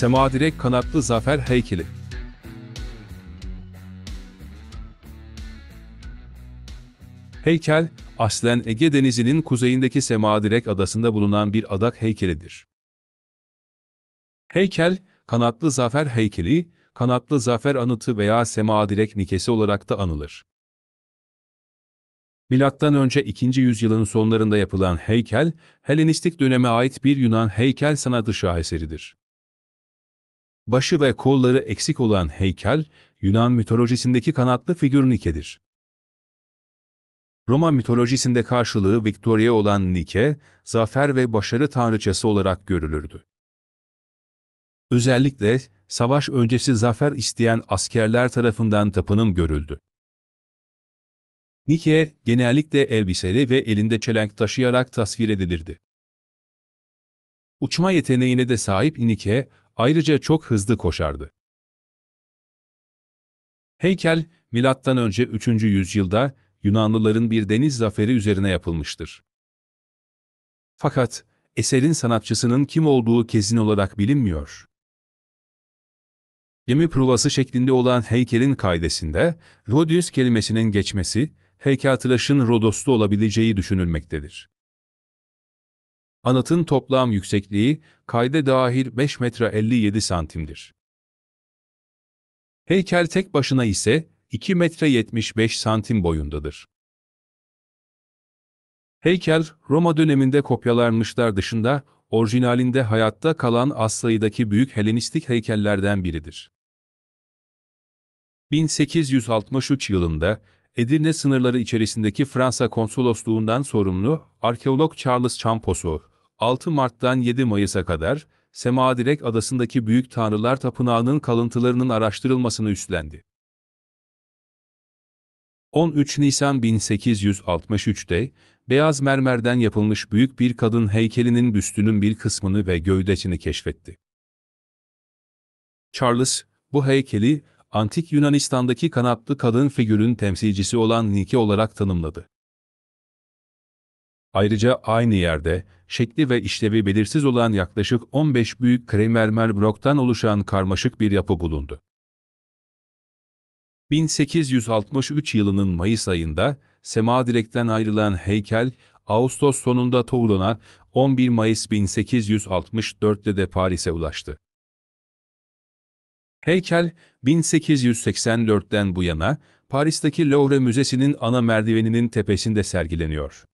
Semadirek kanatlı zafer heykeli. Heykel, aslen Ege Denizi'nin kuzeyindeki Semadirek adasında bulunan bir adak heykelidir. Heykel, kanatlı zafer heykeli, kanatlı zafer anıtı veya Semadirek nikesi olarak da anılır. Milattan önce 2. yüzyılın sonlarında yapılan heykel, Helenistik döneme ait bir Yunan heykel sanatı şaheseridir. Başı ve kolları eksik olan heykel, Yunan mitolojisindeki kanatlı figür Nike'dir. Roma mitolojisinde karşılığı Victoria olan Nike, zafer ve başarı tanrıçası olarak görülürdü. Özellikle, savaş öncesi zafer isteyen askerler tarafından tapınım görüldü. Nike, genellikle elbiseli ve elinde çelenk taşıyarak tasvir edilirdi. Uçma yeteneğine de sahip Nike, ayrıca çok hızlı koşardı. Heykel, M.Ö. 3. yüzyılda Yunanlıların bir deniz zaferi üzerine yapılmıştır. Fakat, eserin sanatçısının kim olduğu kesin olarak bilinmiyor. Gemi provası şeklinde olan heykelin kaidesinde, Rodius kelimesinin geçmesi, heykeltıraşın Rodoslu olabileceği düşünülmektedir. Anıtın toplam yüksekliği, kaide dahil 5 metre 57 santimdir. Heykel tek başına ise 2 metre 75 santim boyundadır. Heykel, Roma döneminde kopyalanmışlar dışında, orijinalinde hayatta kalan az sayıdaki büyük Helenistik heykellerden biridir. 1863 yılında, Edirne sınırları içerisindeki Fransa konsolosluğundan sorumlu arkeolog Charles Champoso, 6 Mart'tan 7 Mayıs'a kadar, Semadirek adasındaki Büyük Tanrılar Tapınağı'nın kalıntılarının araştırılmasını üstlendi. 13 Nisan 1863'te, beyaz mermerden yapılmış büyük bir kadın heykelinin büstünün bir kısmını ve gövdesini keşfetti. Charles, bu heykeli, Antik Yunanistan'daki kanatlı kadın figürün temsilcisi olan Nike olarak tanımladı. Ayrıca aynı yerde, şekli ve işlevi belirsiz olan yaklaşık 15 büyük krem mermer bloktan oluşan karmaşık bir yapı bulundu. 1863 yılının Mayıs ayında, Semadirek'ten ayrılan heykel, Ağustos sonunda Toulon'a, 11 Mayıs 1864'te de Paris'e ulaştı. Heykel, 1884'ten bu yana, Paris'teki Louvre Müzesi'nin ana merdiveninin tepesinde sergileniyor.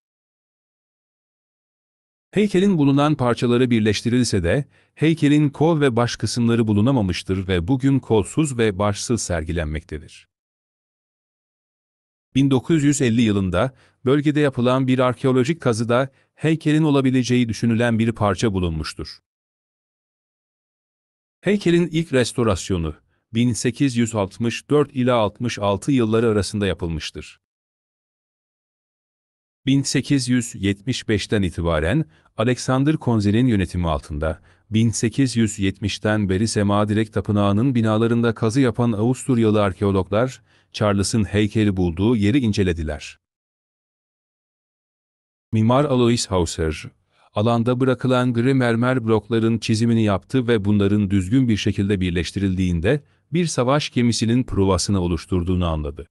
Heykelin bulunan parçaları birleştirilse de, heykelin kol ve baş kısımları bulunamamıştır ve bugün kolsuz ve başsız sergilenmektedir. 1950 yılında, bölgede yapılan bir arkeolojik kazıda, heykelin olabileceği düşünülen bir parça bulunmuştur. Heykelin ilk restorasyonu, 1864 ila 66 yılları arasında yapılmıştır. 1875'ten itibaren, Alexander Konzel'in yönetimi altında, 1870'ten beri Semadirek Tapınağı'nın binalarında kazı yapan Avusturyalı arkeologlar, Charles'ın heykeli bulduğu yeri incelediler. Mimar Alois Hauser, alanda bırakılan gri mermer blokların çizimini yaptı ve bunların düzgün bir şekilde birleştirildiğinde, bir savaş gemisinin provasını oluşturduğunu anladı.